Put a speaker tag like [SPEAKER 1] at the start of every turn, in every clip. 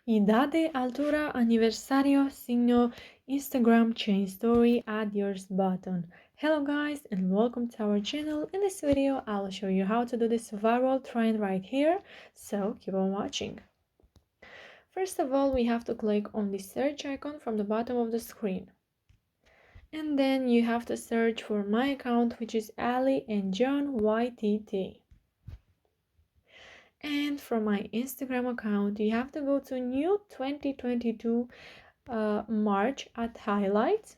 [SPEAKER 1] Idade, Altura, Aniversário, Signo, Instagram, change story, add yours button. Hello guys and welcome to our channel. In this video I will show you how to do this viral trend right here, so keep on watching. First of all, we have to click on the search icon from the bottom of the screen. And then you have to search for my account, which is Ali and John YTT. And from my Instagram account, you have to go to new 2022 March at highlights.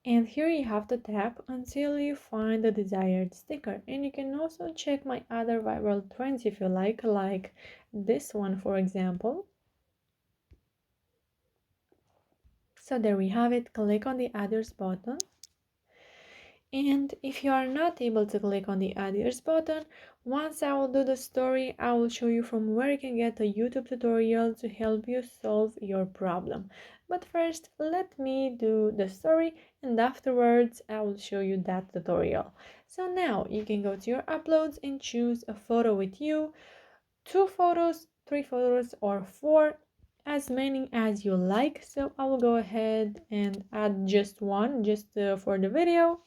[SPEAKER 1] And here you have to tap until you find the desired sticker. And you can also check my other viral trends if you like this one, for example. So there we have it. Click on the others button. And if you are not able to click on the others button, once I will do the story, I will show you from where you can get a YouTube tutorial to help you solve your problem. But first, let me do the story and afterwards I will show you that tutorial. So now you can go to your uploads and choose a photo with you, 2 photos, 3 photos or 4, as many as you like. So I will go ahead and add just one for the video.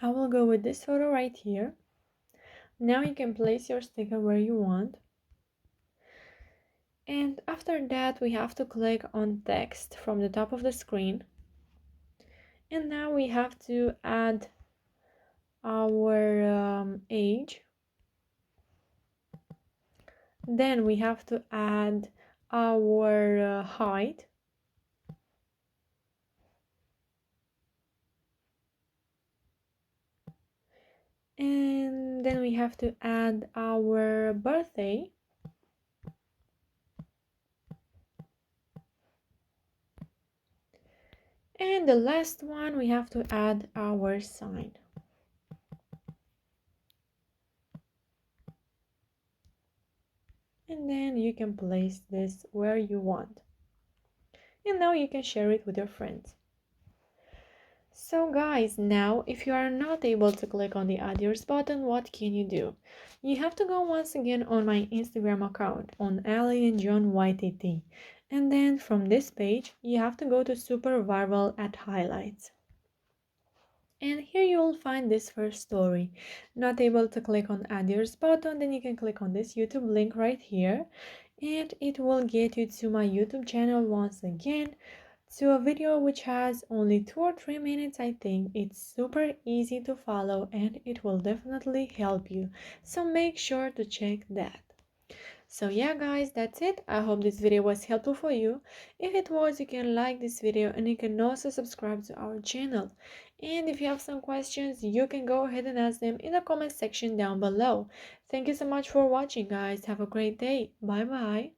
[SPEAKER 1] I will go with this photo right here. Now you can place your sticker where you want. And after that, we have to click on text from the top of the screen. And now we have to add our age. Then we have to add our height. And then we have to add our birthday. And the last one, we have to add our sign. And then you can place this where you want. And now you can share it with your friends. So guys, now if you are not able to click on the others button, what can you do? You have to go once again on my Instagram account on Ali and John YTT, and then from this page you have to go to super viral at highlights. And here you will find this first story. Not able to click on others button, then you can click on this YouTube link right here and it will get you to my YouTube channel once again, to a video which has only 2 or 3 minutes. I think it's super easy to follow and it will definitely help you, so make sure to check that. So yeah guys, that's it. I hope this video was helpful for you. If it was, you can like this video and you can also subscribe to our channel. And if you have some questions, you can go ahead and ask them in the comment section down below. Thank you so much for watching guys. Have a great day. Bye bye.